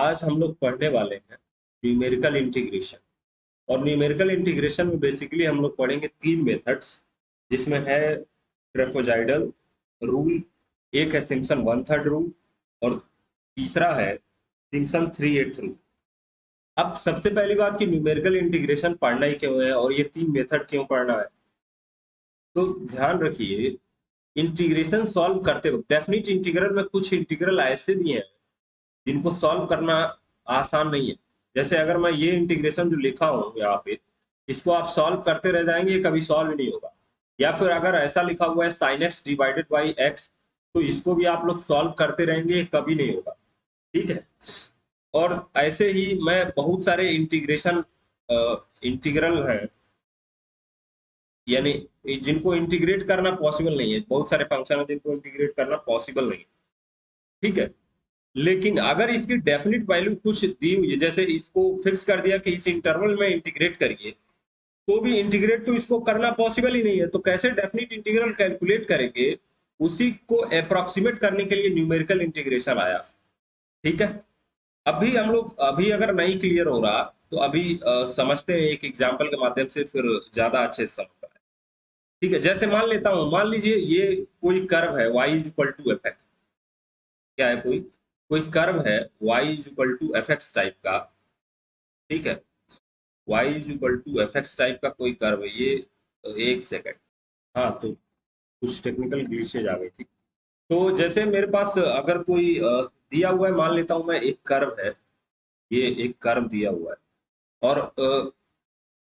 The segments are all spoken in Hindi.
आज हम लोग पढ़ने वाले हैं न्यूमेरिकल इंटीग्रेशन। और न्यूमेरिकल इंटीग्रेशन में बेसिकली हम लोग पढ़ेंगे तीन मेथड्स, जिसमें है ट्रेपेजॉइडल रूल, एक है सिम्पसन वन थर्ड रूल, और तीसरा है सिम्पसन थ्री एट रूल। अब सबसे पहली बात कि न्यूमेरिकल इंटीग्रेशन पढ़ना ही क्यों है और ये तीन मेथड क्यों पढ़ना है, तो ध्यान रखिए। इंटीग्रेशन सॉल्व करते वक्त डेफिनिट इंटीग्रल में कुछ इंटीग्रल ऐसे भी हैं जिनको सॉल्व करना आसान नहीं है। जैसे अगर मैं ये इंटीग्रेशन जो लिखा हूँ यहाँ पे, इसको आप सॉल्व करते रह जाएंगे, ये कभी सॉल्व नहीं होगा। या फिर अगर ऐसा लिखा हुआ है sine x divided by x, तो इसको भी आप लोग सॉल्व करते रहेंगे, ये कभी नहीं होगा। ठीक है। और ऐसे ही मैं बहुत सारे इंटीग्रेशन इंटीग्रल हैं, यानी जिनको इंटीग्रेट करना पॉसिबल नहीं है। बहुत सारे फंक्शन है जिनको इंटीग्रेट करना पॉसिबल नहीं है। ठीक है। लेकिन अगर इसकी डेफिनेट वैल्यू कुछ दी हुई है, जैसे इसको फिक्स कर दिया कि इस इंटरवल में इंटीग्रेट करिए, तो भी इंटीग्रेट तो इसको करना पॉसिबल ही नहीं है। तो कैसे डेफिनेट इंटीग्रल कैलकुलेट करेंगे, उसी को अप्रोक्सीमेट करने के लिए न्यूमेरिकल इंटीग्रेशन आया। ठीक है। अभी हम लोग अभी अगर नहीं क्लियर हो रहा तो अभी समझते हैं एक एग्जांपल के माध्यम से, फिर ज्यादा अच्छे से समझ पाए। ठीक है। जैसे मान लेता हूं, मान लीजिए ये कोई कर्व है y is equal to F X. क्या है? कोई कोई कर्व है y is equal to F X type का। ठीक है। y is equal to F X type का कोई कर्व है ये। एक सेकंड। हाँ, तो कुछ टेक्निकल ग्लिचेज आ गई थी। तो जैसे मेरे पास अगर कोई दिया हुआ है, मान लेता हूं मैं एक कर्व है, ये एक कर्व दिया हुआ है और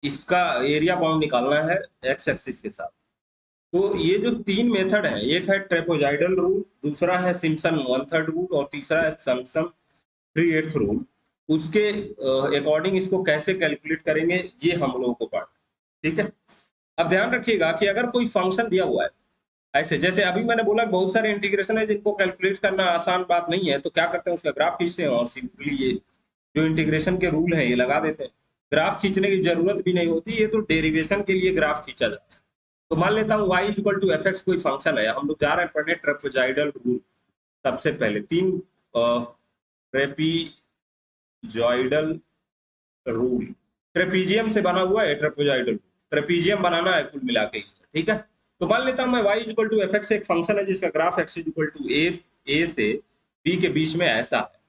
इसका एरिया बाउंड निकालना है एक्स एक्सिस के साथ। तो ये जो तीन मेथड है, एक है ट्रेपेजॉइडल रूल, दूसरा है सिम्पसन वन थर्ड रूल, और तीसरा है सिम्पसन थ्री एट्थ रूल। उसके अकॉर्डिंग इसको कैसे कैलकुलेट करेंगे, ये हम लोगों को पढ़ना है। ठीक है। अब ध्यान रखिएगा कि अगर कोई फंक्शन दिया हुआ है ऐसे, जैसे अभी मैंने बोला बहुत सारे इंटीग्रेशन है जिनको कैलकुलेट करना आसान बात नहीं है, तो क्या करते हैं, उसका ग्राफ खींचते हैं और सिंपली ये जो इंटीग्रेशन के रूल है ये लगा देते हैं। ग्राफ खींचने की जरूरत भी नहीं होती, ये तो डेरिवेशन के लिए ग्राफ खींचा जाता है। तो मान लेता हूँ y equal to F X कोई फंक्शन है, हम लोग जा रहे हैं पढ़ने ट्रेपेजॉइडल रूल। सबसे पहले तीन ट्रेपीजॉइडल रूल, ट्रेपीजियम से बना हुआ है ट्रेपेजॉइडल। ट्रेपीजियम बनाना है कुल मिला के इसमें। ठीक है। तो मान लेता हूँ मैं y equal to F X एक फंक्शन है जिसका graph x equal to A से b के बीच में ऐसा है।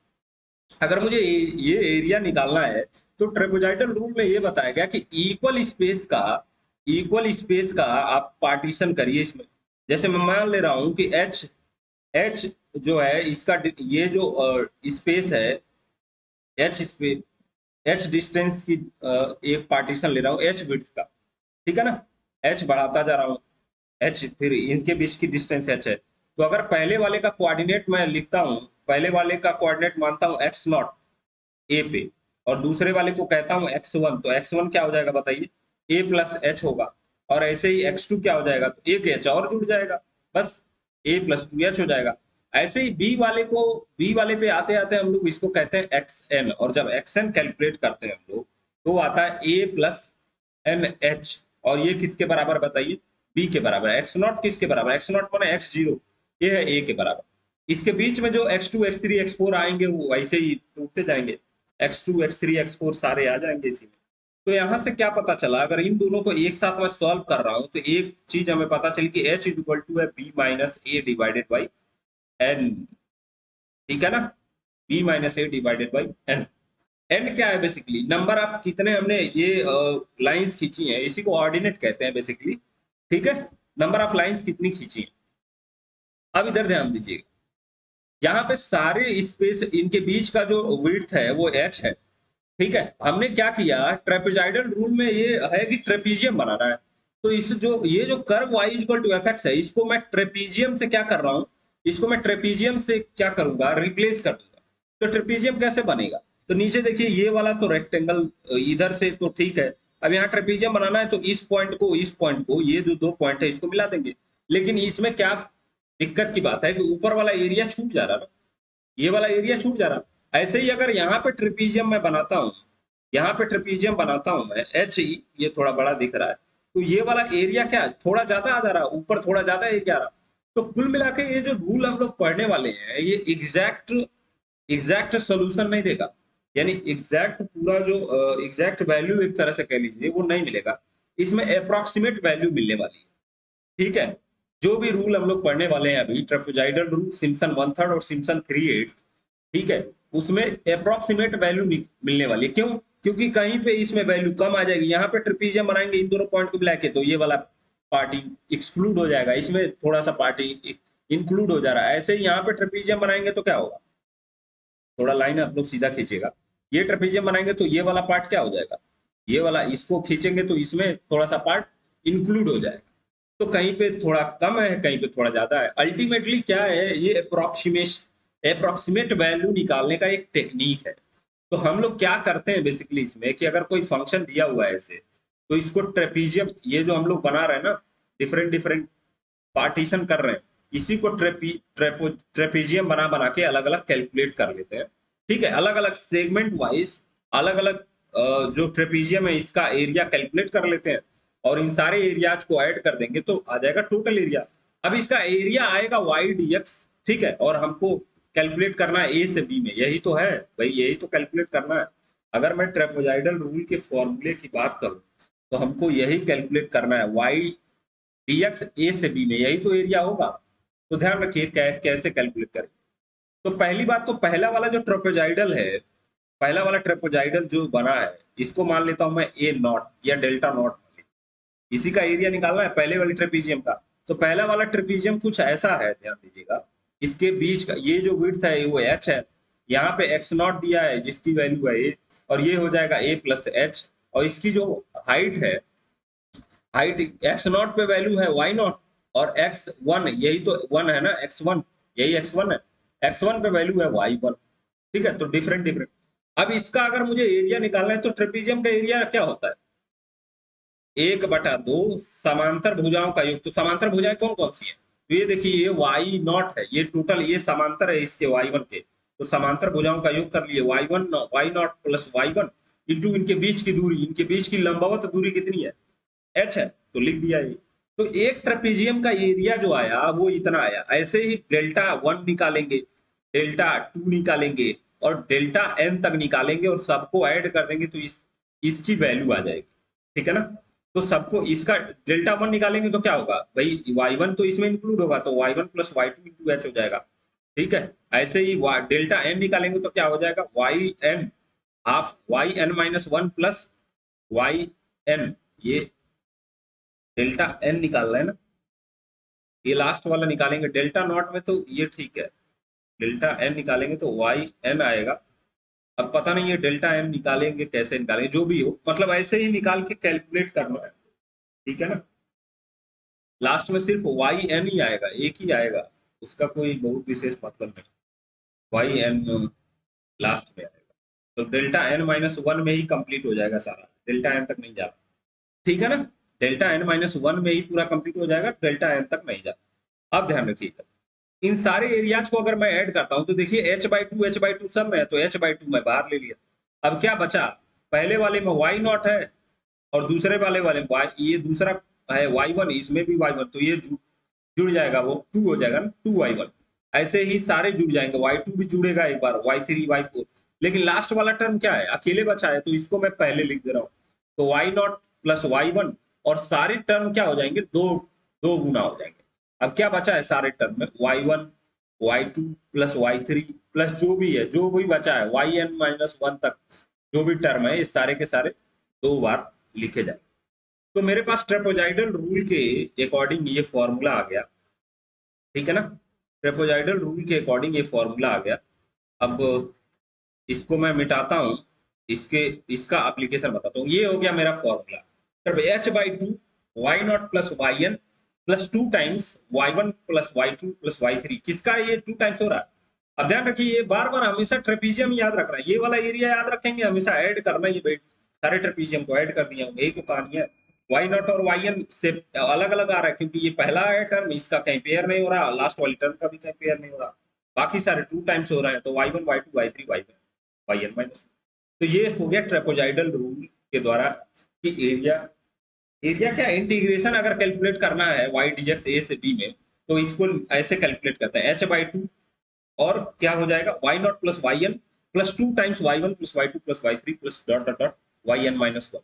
अगर मुझे ये एरिया निकालना है, तो ट्रेपेजॉइडल रूल में ये बताया गया कि इक्वल स्पेस का आप पार्टीशन करिए इसमें। जैसे मैं मान ले रहा हूँ कि एच जो है इसका ये जो स्पेस है, एच स्पेस, एच डिस्टेंस की एक पार्टीशन ले रहा हूँ एच विड्थ का। ठीक है ना। एच बढ़ाता जा रहा हूँ, एच फिर इनके बीच की डिस्टेंस एच है। तो अगर पहले वाले का कोऑर्डिनेट मैं लिखता हूँ, पहले वाले का कोऑर्डिनेट मानता हूँ एक्स नॉट ए पे, और दूसरे वाले को कहता हूँ x1, तो x1 क्या हो जाएगा बताइए, a प्लस एच होगा। और ऐसे ही x2 क्या हो जाएगा, तो एक एच और जुड़ जाएगा, बस a प्लस टू एच हो जाएगा। ऐसे ही बी वाले पे आते आते हम लोग इसको कहते हैं xn, और जब xn कैलकुलेट करते हैं हम लोग, तो आता है a प्लस एन एच। और ये किसके बराबर बताइए, बी के बराबर। एक्स नॉट किसके बराबर, एक्स नॉट माने एक्स जीरो, ये है ए के बराबर। इसके बीच में जो x2 x3 x4 आएंगे वो वैसे ही टूटते जाएंगे, x2 x3 x4 सारे आ जाएंगे इसी में। तो यहाँ से क्या पता चला, अगर इन दोनों को एक साथ मैं सॉल्व कर रहा हूँ, तो एक चीज हमें पता चली कि h इज इक्वल टू है b minus A divided by N. ठीक है ना। b minus A divided by N. N क्या है, बेसिकली नंबर ऑफ कितने हमने ये लाइंस खींची हैं, इसी को ऑर्डिनेट कहते हैं बेसिकली। ठीक है। नंबर ऑफ लाइंस कितनी खींची हैं। अब इधर ध्यान दीजिए, यहाँ पे सारे स्पेस इनके बीच का जो विड्थ है वो h है। ठीक है। हमने क्या किया, ट्रेपेजॉइडल रूल में ये है कि ट्रेपीजियम बनाना है। तो इस जो ये जो curve y equal to F X है, इसको मैं ट्रेपीजियम से क्या कर रहा हूँ, इसको मैं ट्रेपीजियम से क्या करूंगा, रिप्लेस कर दूंगा। तो ट्रेपीजियम कैसे बनेगा, तो नीचे देखिए ये वाला तो रेक्टेंगल इधर से तो ठीक है। अब यहाँ ट्रेपीजियम बनाना है, तो इस पॉइंट को ये जो दो पॉइंट है इसको मिला देंगे। लेकिन इसमें क्या दिक्कत की बात है कि ऊपर वाला एरिया छूट जा रहा है, ये वाला एरिया छूट जा रहा। ऐसे ही अगर यहाँ पे ट्रिपीजियम मैं बनाता हूँ, यहाँ पे ट्रिपीजियम बनाता हूँ मैं एच ई, ये थोड़ा बड़ा दिख रहा है, तो ये वाला एरिया क्या थोड़ा ज्यादा आ जा रहा है, ऊपर थोड़ा ज्यादा एरिया आ रहा। तो कुल मिला के ये जो रूल हम लोग पढ़ने वाले हैं, ये एग्जैक्ट एग्जैक्ट सोल्यूशन नहीं देगा, यानी एग्जैक्ट पूरा जो एग्जैक्ट वैल्यू एक तरह से कह लीजिए वो नहीं मिलेगा, इसमें अप्रोक्सीमेट वैल्यू मिलने वाली है। ठीक है, जो भी रूल हम लोग पढ़ने वाले हैं अभी, trapezoidal rule, Simpson one third और सिम्पसन थ्री एट, ठीक है, उसमें अप्रोक्सीमेट वैल्यू मिलने वाली है। क्यों? क्योंकि कहीं पे इसमें वैल्यू कम आ जाएगी, यहाँ पे ट्रिपीजियम बनाएंगे इन दोनों पॉइंट को मिला के, तो ये वाला पार्टी एक्सक्लूड हो जाएगा, इसमें थोड़ा सा पार्टी इंक्लूड हो जा रहा है। ऐसे ही यहाँ पे ट्रिपीजियम बनाएंगे तो क्या होगा, थोड़ा लाइन आप लोग सीधा खींचेगा, ये ट्रेपेजियम बनाएंगे तो ये वाला पार्ट क्या हो जाएगा, ये वाला इसको खींचेंगे तो इसमें थोड़ा सा पार्ट इंक्लूड हो जाएगा। तो कहीं पे थोड़ा कम है, कहीं पे थोड़ा ज्यादा है। अल्टीमेटली क्या है, ये अप्रोक्सीमेट वैल्यू निकालने का एक टेक्निक है। तो हम लोग क्या करते हैं बेसिकली इसमें कि अगर कोई फंक्शन दिया हुआ है ऐसे, तो इसको ट्रेपीजियम, ये जो हम लोग बना रहे हैं ना, डिफरेंट डिफरेंट पार्टीशन कर रहे हैं, इसी को ट्रेपीजियम बना बना के अलग अलग कैलकुलेट कर लेते हैं। ठीक है, अलग अलग सेगमेंट वाइज अलग अलग जो ट्रेपीजियम है इसका एरिया कैलकुलेट कर लेते हैं, और इन सारे एरियाज को ऐड कर देंगे तो आ जाएगा टोटल एरिया। अब इसका एरिया आएगा वाई डी एक्स, ठीक है, और हमको कैलकुलेट करना है ए से बी में, यही तो है भाई, यही तो कैलकुलेट करना है। अगर मैं ट्रेपेजॉइडल रूल के फॉर्मूले की बात करूं तो हमको यही कैलकुलेट करना है, वाई डीएक्स ए से बी में, यही तो एरिया होगा। तो ध्यान रखिए कैसे कैलकुलेट करें। तो पहली बात, तो पहला वाला जो ट्रेपेजॉइडल है, पहला वाला ट्रेपेजॉइडल जो बना है, इसको मान लेता हूं मैं ए नॉट या डेल्टा नॉट, इसी का एरिया निकालना है पहले वाले ट्रेपीजियम का। तो पहला वाला ट्रेपीजियम कुछ ऐसा है, ध्यान दीजिएगा, इसके बीच का ये जो विड्थ है वो एच है, यहाँ पे एक्स नॉट दिया है जिसकी वैल्यू है ए, और ये हो जाएगा ए प्लस एच, और इसकी जो हाइट है, हाइट एक्स नॉट पे वैल्यू है वाई नॉट, और एक्स वन, यही तो वन है ना, एक्स वन, यही एक्स वन है, एक्स वन पे वैल्यू है वाई वन। ठीक है, तो डिफरेंट डिफरेंट। अब इसका अगर मुझे एरिया निकालना है तो ट्रेपीजियम का एरिया क्या होता है, एक बटा दो समांतर भुजाओं का योग। तो समांतर भुजाएं कौन कौन सी हैं, तो ये देखिए, ये वाई नॉट है, ये टोटल ये समांतर है इसके वाई वन के, तो समांतर भुजाओं का योग कर लिए, Y one Y naught plus Y one into इनके बीच की दूरी, इनके बीच की लंबवत दूरी कितनी है, एच है, तो लिख दिया ये। तो एक ट्रेपेजियम का एरिया जो आया वो इतना आया। ऐसे ही डेल्टा वन निकालेंगे, डेल्टा टू निकालेंगे, और डेल्टा एन तक निकालेंगे, और सबको ऐड कर देंगे तो इसकी वैल्यू आ जाएगी। ठीक है ना, तो सबको इसका डेल्टा वन निकालेंगे तो क्या होगा भाई, वाई वन तो इसमें इंक्लूड होगा, तो Y one plus Y two into H हो जाएगा। ठीक है, ऐसे ही डेल्टा एन निकालेंगे तो क्या हो जाएगा, Y N half Y N minus one plus Y N, ये डेल्टा एन निकालना है ना, ये लास्ट वाला निकालेंगे डेल्टा नॉट में, तो ये ठीक है, डेल्टा एन निकालेंगे तो वाई एन आएगा। अब पता नहीं है डेल्टा एन निकालेंगे कैसे निकालेंगे, जो भी हो, मतलब ऐसे ही निकाल के कैलकुलेट करना है। ठीक है ना, लास्ट में सिर्फ वाई एन ही आएगा, एक ही आएगा, उसका कोई बहुत विशेष मतलब नहीं, वाई एन लास्ट में आएगा। तो डेल्टा एन माइनस वन में ही कंप्लीट हो जाएगा सारा, डेल्टा एन तक नहीं जाता। ठीक है ना, डेल्टा एन माइनस वन में ही पूरा कंप्लीट हो जाएगा, डेल्टा एन तक नहीं जाता। अब ध्यान रखिएगा, इन सारे एरियाज को अगर मैं ऐड करता हूं तो देखिए एच बाई टू सब में है, तो एच बाई टू मैं बाहर ले लिया। अब क्या बचा, पहले वाले में वाई नॉट है, और दूसरे वाले वाले में y, ये दूसरा है वाई वन, इसमें भी वाई वन, तो ये जुड़ जाएगा, वो टू हो जाएगा ना, टू वाई वन। ऐसे ही सारे जुड़ जाएंगे, वाई टू भी जुड़ेगा एक बार, वाई थ्री वाई फोर। लेकिन लास्ट वाला टर्म क्या है, अकेले बचा है, तो इसको मैं पहले लिख दे रहा हूँ। तो Y naught plus Y one, और सारे टर्म क्या हो जाएंगे, दो दो गुना हो जाएंगे। अब क्या बचा है सारे टर्म में, Y one Y two plus Y three plus जो भी है, जो भी बचा है वाई एन माइनस वन तक, जो भी टर्म है, ये सारे के सारे दो बार लिखे जाए। तो मेरे पास ट्रेपेजॉइडल रूल के अकॉर्डिंग ये फॉर्मूला आ गया। ठीक है ना, ट्रेपेजॉइडल रूल के अकॉर्डिंग ये फॉर्मूला आ गया। अब इसको मैं मिटाता हूँ, इसके इसका एप्लीकेशन बताता हूँ। ये हो गया मेरा फॉर्मूला, सिर्फ H by two Y naught plus Y N plus two times Y one plus Y two plus Y three, किसका ये टू टाइम्स हो रहा है। अब ध्यान रखिए, ये बार बार हमेशा ट्रेपीजियम याद रखना है, ये वाला एरिया याद रखेंगे, हमेशा ऐड करना, ये सारे ट्रेपीजियम को ऐड कर दिया हूँ, यही तो कहानी है। वाई नॉट और वाई एन से अलग अलग आ रहा है, क्योंकि ये पहला है टर्म, इसका कहीं पेयर नहीं हो रहा, लास्ट वाली टर्म का भी कहीं पेयर नहीं हो रहा, बाकी सारे टू टाइम्स हो रहे हैं, तो Y one Y two Y three Y N minus. तो ये हो गया ट्रेपोजाइडल रूल के द्वारा कि एरिया, एरिया क्या, इंटीग्रेशन अगर कैलकुलेट करना है वाई डी एक्स ए से बी में, तो इसको ऐसे कैलकुलेट करते हैं, एच बाई टू और क्या हो जाएगा Y naught plus Y N plus 2 times Y one plus Y two plus Y three plus dot dot dot Y N minus one.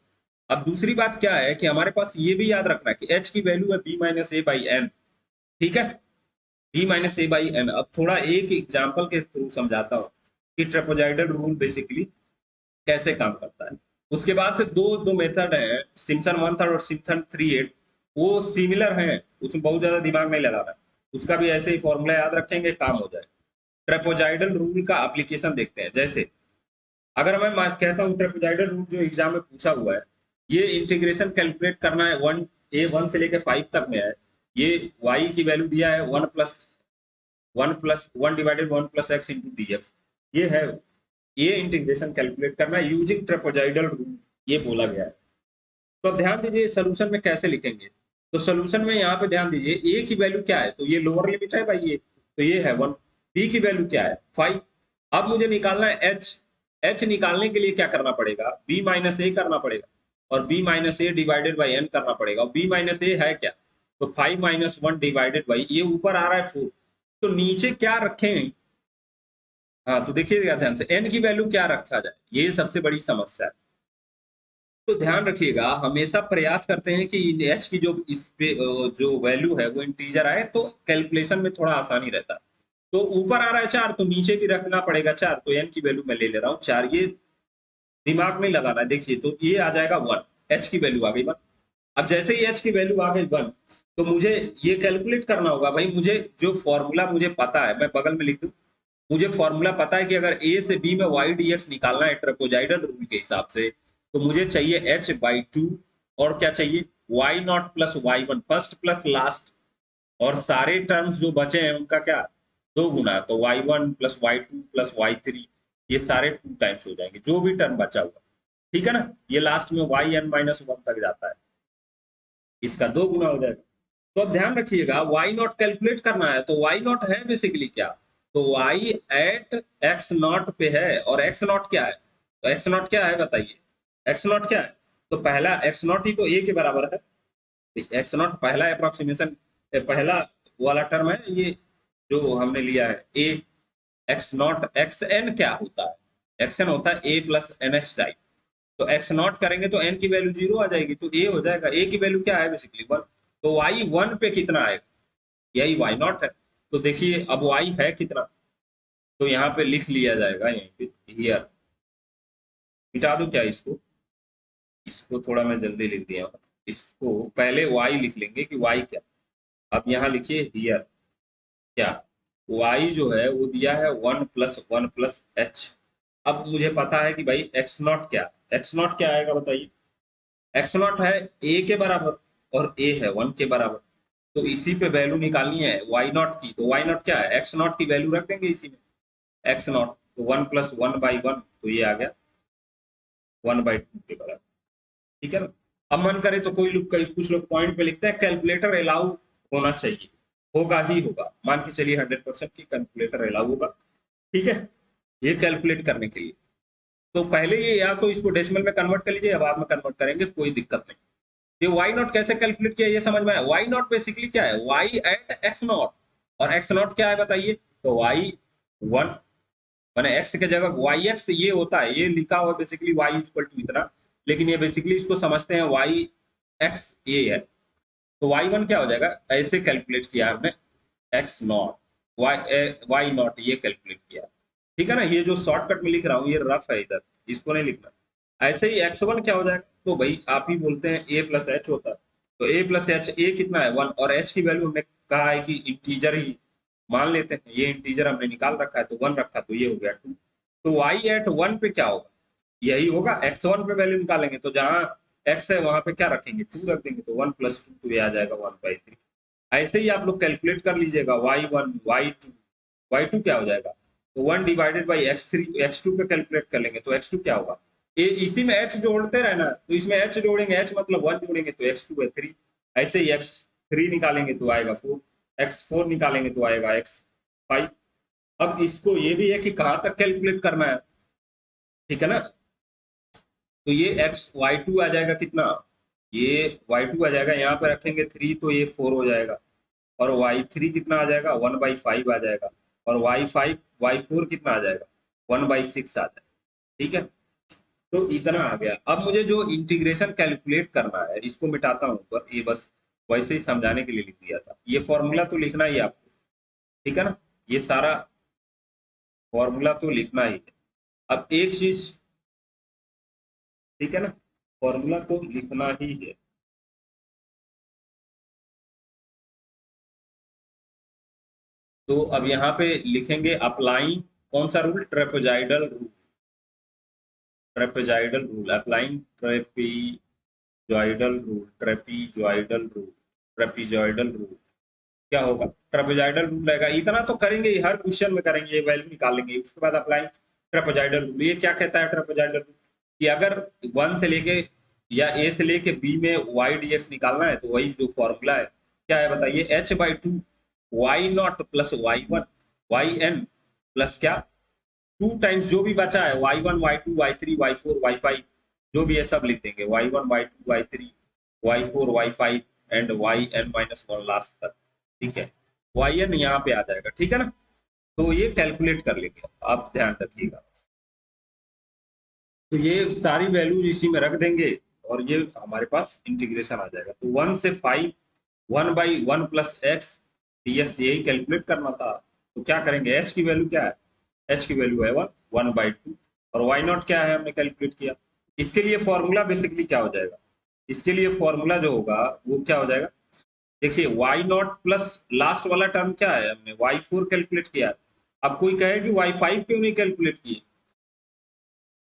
अब दूसरी बात क्या है कि हमारे पास ये भी याद रखना है कि एच की वैल्यू है B minus A by N, ठीक है, B minus A by N. अब थोड़ा एक एग्जाम्पल के थ्रू समझाता हूँ कि ट्रेपेजॉइडल रूल बेसिकली कैसे काम करता है। उसके बाद से दो दो मेथड है, सिम्पसन वन थर्ड और सिम्पसन थ्री एट, वो सिमिलर हैं, उसमें बहुत ज्यादा दिमाग नहीं लगाना है, उसका भी ऐसे ही फॉर्मूला याद रखेंगे काम हो जाए। ट्रेपेजॉइडल रूल का एप्लीकेशन देखते हैं। जैसे अगर मैं कहता हूँ ट्रेपेजॉइडल रूल जो एग्जाम में पूछा हुआ है, ये इंटीग्रेशन कैलकुलेट करना है, वन से लेकर 5 तक में है, ये y की वैल्यू दिया है one plus one divided one plus x into D x, ये है, ये इंटीग्रेशन कैलकुलेट करना है यूजिंग ट्रेपेजॉइडल रूल, ये बोला गया है। तो अब ध्यान दीजिए सोल्यूशन में कैसे लिखेंगे। तो सोल्यूशन में यहाँ पे ध्यान दीजिए ए की वैल्यू क्या है, तो ये लोअर लिमिट है भाई, ये तो ये है 1। बी की वैल्यू क्या है 5। अब मुझे निकालना है एच। एच निकालने के लिए क्या करना पड़ेगा, बी माइनस ए करना पड़ेगा, और B minus A divided by N करना पड़ेगा। और बी माइनस ए है क्या, तो 5 माइनस वन डिवाइडेड बाई, ये ऊपर आ रहा है 4, तो नीचे क्या रखें। हाँ तो देखिएगा ध्यान से, एन की वैल्यू क्या रखा जाए, ये सबसे बड़ी समस्या है। तो ध्यान रखिएगा, हमेशा प्रयास करते हैं कि एच की जो इस पे जो वैल्यू है वो इंटीजर आए, तो कैलकुलेशन में थोड़ा आसानी रहता है। तो ऊपर आ रहा है 4, तो नीचे भी रखना पड़ेगा 4, तो एन की वैल्यू मैं ले ले रहा हूँ 4, ये दिमाग नहीं लगाना है। देखिए तो ये आ जाएगा 1, एच की वैल्यू आ गई 1। अब जैसे ही एच की वैल्यू आ गई 1, तो मुझे ये कैलकुलेट करना होगा भाई, मुझे जो फॉर्मूला मुझे पता है, मैं बगल में लिख दूं, मुझे फॉर्मूला पता है कि अगर ए से बी में वाई डी एक्स निकालना है ट्रेपेजॉइडल रूल के हिसाब से, तो मुझे चाहिए एच बाई टू, और क्या चाहिए Y naught plus Y one first plus last, और सारे टर्म्स जो बचे हैं उनका क्या दो गुना, तो Y one plus Y two plus Y three, ये सारे 2 टाइम्स हो जाएंगे जो भी टर्म बचा हुआ, ठीक है ना। ये लास्ट में वाई एन माइनस वन तक जाता है, इसका 2 गुना हो जाएगा। तो अब ध्यान रखिएगा वाई नॉट कैलकुलेट करना है, तो वाई नॉट है बेसिकली क्या, तो वाई एट एक्स नॉट पे है, और एक्स नॉट क्या है, तो एक्स नॉट क्या है बताइए, एक्स नॉट क्या है, तो पहला एक्स नॉट ही तो ए के बराबर है। एक्स नॉट पहला अप्रोक्सीमेशन, पहला वाला टर्म है ये जो हमने लिया है ए। एक्स नॉट एक्स एन क्या होता है, एक्स एन होता है ए प्लस एन एच टाइप, तो एक्स नॉट करेंगे तो एन की वैल्यू 0 आ जाएगी, तो ए हो जाएगा, ए की वैल्यू क्या है बेसिकली 1, तो वाई 1 पे कितना आएगा, यही वाई नॉट है। तो देखिए अब वाई है कितना, तो यहाँ पे लिख लिया जाएगा यहीं पे हियर, मिटा दूं क्या इसको, इसको थोड़ा मैं जल्दी लिख दिया हूँ, इसको पहले वाई लिख लेंगे कि वाई क्या, अब यहाँ लिखिए हियर क्या, वाई जो है वो दिया है 1 प्लस 1 प्लस एच। अब मुझे पता है कि भाई एक्स नॉट क्या, एक्स नॉट क्या आएगा बताइए, एक्स नॉट है ए के बराबर, और ए है 1 के बराबर, तो इसी पे वैल्यू निकालनी है वाई नॉट की, तो वाई नॉट क्या है, एक्स नॉट की वैल्यू रख देंगे इसी में, एक्स नॉट तो 1 प्लस 1 बाई 1, तो ये आ गया 1/2 के बराबर, ठीक है ना। अब मन करे तो कोई लोग कुछ लोग पॉइंट पे लिखते हैं कैलकुलेटर अलाउ होना चाहिए, होगा ही होगा, मान के चलिए 100% की कैलकुलेटर अलाउ होगा, ठीक है, ये कैलकुलेट करने के लिए। तो पहले ये या तो इसको डेसिमल में कन्वर्ट कर लीजिए या बाद में कन्वर्ट करेंगे, कोई दिक्कत नहीं। ये वाई नॉट कैसे कैलकुलेट किया ये समझ में आया, वाई नॉट बेसिकली क्या है, वाई एट एक्स नॉट, और एक्स नॉट क्या है बताइए, तो वाई 1, मैंने एक्स के जगह वाई एक्स ये होता है, ये लिखा हुआ बेसिकली वाई इक्वल टू इतना, लेकिन ये बेसिकली इसको समझते हैं वाई एक्स ये है, तो वाई वन क्या हो जाएगा, ऐसे कैलकुलेट किया हमने एक्स नॉट, वाई नॉट ये कैलकुलेट किया, ठीक है ना। ये जो शॉर्टकट में लिख रहा हूँ ये रफ है, इधर इसको नहीं लिखना। ऐसे ही एक्स वन क्या हो जाएगा, तो भाई आप ही बोलते हैं ए प्लस एच होता है, तो ए प्लस एच, ए कितना है 1, और एच की वैल्यू हमने कहा है कि इंटीजर ही मान लेते हैं, ये इंटीजर हमने निकाल रखा है तो 1 रखा, तो ये हो गया 2। तो वाई एट 1 पे क्या होगा, यही होगा, एक्स वन पे वैल्यू निकालेंगे, तो जहां एक्स है वहां पे क्या रखेंगे 2 रख देंगे, तो 1 प्लस 2, तो ये आ जाएगा 1/3। ऐसे ही आप लोग कैलकुलेट कर लीजिएगा Y one Y two, Y two क्या हो जाएगा, तो 1 divided by X three, X two पे कैलकुलेट कर लेंगे तो एक्स टू क्या होगा, ये इसी में एच जोड़ते रहना, तो इसमें एच जोड़ेंगे, एच मतलब 1 जोड़ेंगे तो एक्स टू है 3, ऐसे ही एक्स थ्री निकालेंगे तो आएगा 4, एक्स फोर निकालेंगे तो आएगा एक्स 5। अब इसको ये भी है कि कहाँ तक कैलकुलेट करना है, ठीक है ना। तो ये एक्स वाई टू आ जाएगा कितना, ये वाई टू आ जाएगा, यहाँ पे रखेंगे 3 तो ये 4 हो जाएगा, और वाई थ्री कितना आ जाएगा 1/5 आ जाएगा, और y5 y4 कितना आ जाएगा 1/6 आ जाएगा। ठीक है, तो इतना आ गया। अब मुझे जो इंटीग्रेशन कैलकुलेट करना है इसको मिटाता हूँ ऊपर, ये बस वैसे ही समझाने के लिए लिख दिया था। ये फॉर्मूला तो लिखना ही है आपको, ठीक है ना, ये सारा फॉर्मूला तो लिखना ही है। अब एक चीज, ठीक है ना, फॉर्मूला तो लिखना ही है। तो अब यहाँ पे लिखेंगे अप्लाइंग कौन सा rule, trapezoidal rule, trapezoidal rule applying trapezoidal rule, trapezoidal rule, trapezoidal rule क्या होगा, ट्रेपेजॉइडल रूल रहेगा। इतना तो करेंगे ही, हर क्वेश्चन में करेंगे, ये वैल्यू निकाल लेंगे। उसके बाद अप्लाई ट्रेपेजॉइडल रूल, ये क्या कहता है ट्रेपेजॉइडल रूल, कि अगर 1 से लेके या ए से लेके बी में वाई डीएक्स निकालना है, तो वही जो फॉर्मूला है क्या है बताइए, h/2 Y naught plus y1 yn plus क्या 2 टाइम्स जो भी बचा है y1 y2 y3 y4 y5 जो भी है सब लिख देंगे, y1 y2 y3 y4 y5 and yn-1 last तक। ठीक है, yn यहाँ पे आ जाएगा, ठीक है ना। तो ये कैलकुलेट कर लेंगे, आप ध्यान रखिएगा। तो ये सारी वैल्यूज इसी में रख देंगे और ये हमारे पास इंटीग्रेशन आ जाएगा। तो 1 से 5 1/1 प्लस एक्स dx यही कैलकुलेट करना था। तो क्या करेंगे, h की वैल्यू क्या है, h की वैल्यू है 1/2 और y नॉट क्या है हमने कैलकुलेट किया। इसके लिए फॉर्मूला बेसिकली क्या हो जाएगा, इसके लिए फॉर्मूला जो होगा वो क्या हो जाएगा, देखिए y नॉट प्लस लास्ट वाला टर्म क्या है, हमने y4 कैलकुलेट किया। अब कोई कहे कि y5 क्यों नहीं कैलकुलेट किए,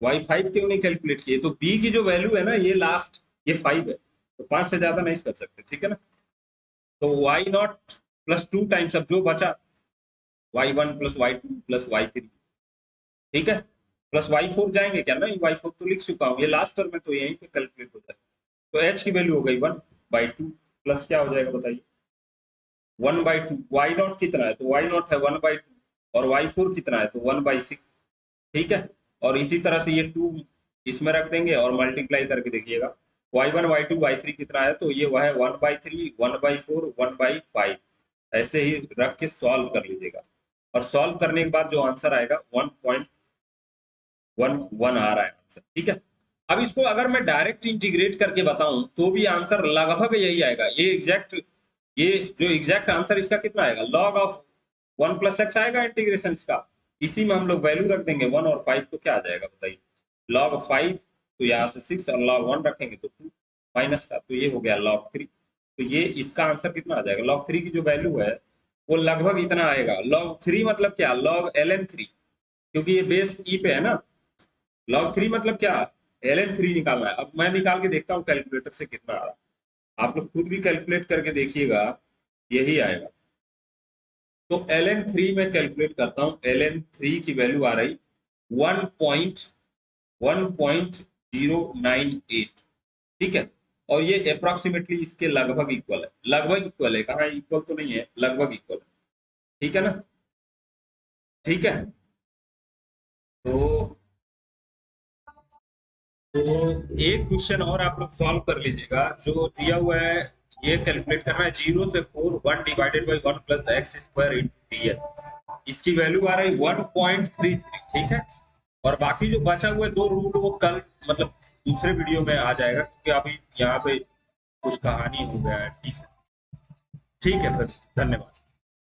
y5 क्यों नहीं कैलकुलेट किए, तो b की जो वैल्यू है ना ये लास्ट, ये 5 है, तो 5 से ज्यादा नहीं कर सकते, ठीक है ना। तो y नॉट प्लस 2 टाइम्स, अब जो बचा y1 plus y2 plus y3, ठीक है, प्लस y4 जाएंगे क्या, नहीं y4 तो लिख चुका हूँ, ये लास्ट टर्म है तो यहीं पे कैलकुलेट हो जाएगा। तो h की वैल्यू हो गई 1/2 प्लस क्या हो जाएगा बताइए 1/2, y नॉट कितना है, तो y नॉट है 1/2 और y4 कितना है तो 1/6, ठीक है। और इसी तरह से ये 2 इसमें रख देंगे और मल्टीप्लाई करके देखिएगा y1 y2 y3 कितना है, तो ये वह है 1/3 1/4 1/5, ऐसे ही रख के सॉल्व कर लीजिएगा। और सॉल्व करने के बाद जो आंसर आएगा 1.11 आ रहा है आंसर, ठीक है। अब इसको अगर मैं डायरेक्ट इंटीग्रेट करके बताऊं तो भी आंसर लगभग यही आएगा, ये एग्जैक्ट, ये जो एग्जैक्ट आंसर इसका कितना आएगा, log ऑफ 1 प्लस एक्स आएगा इंटीग्रेशन इसका। इसी में हम लोग वैल्यू रख देंगे 1 और 5, तो क्या आ जाएगा बताइए, log 5 तो यहाँ से 6 और log 1 रखेंगे तो 2 माइनस का, तो ये हो गया log 3। तो ये इसका आंसर कितना आ जाएगा, log 3 की जो वैल्यू है वो लगभग इतना आएगा। log 3 मतलब क्या, log ln 3, क्योंकि ये बेस ई पे है ना। log 3 मतलब क्या, ln 3 निकालना है। अब मैं निकाल के देखता हूँ कैलकुलेटर से कितना आ रहा है, आप लोग खुद भी कैलकुलेट करके देखिएगा, यही आएगा। तो ln 3 में कैलकुलेट करता हूँ, ln 3 की वैल्यू आ रही 1.098, ठीक है। और ये अप्रोक्सीमेटली इसके लगभग इक्वल है, लगभग इक्वल है, कहाँ इक्वल तो नहीं है, लगभग इक्वल है, ठीक है ना, ठीक है। तो तो एक क्वेश्चन और आप लोग सॉल्व कर लीजिएगा, जो दिया हुआ है ये कैलकुलेट करना है 0 से 4 1 divided by 1 plus x square into dx, इसकी वैल्यू आ रही 1.33, ठीक है। और बाकी जो बचा हुआ है दो रूल वो कल मतलब दूसरे वीडियो में आ जाएगा, क्योंकि अभी यहाँ पे कुछ कहानी हो गया है, ठीक है, ठीक है फिर, धन्यवाद।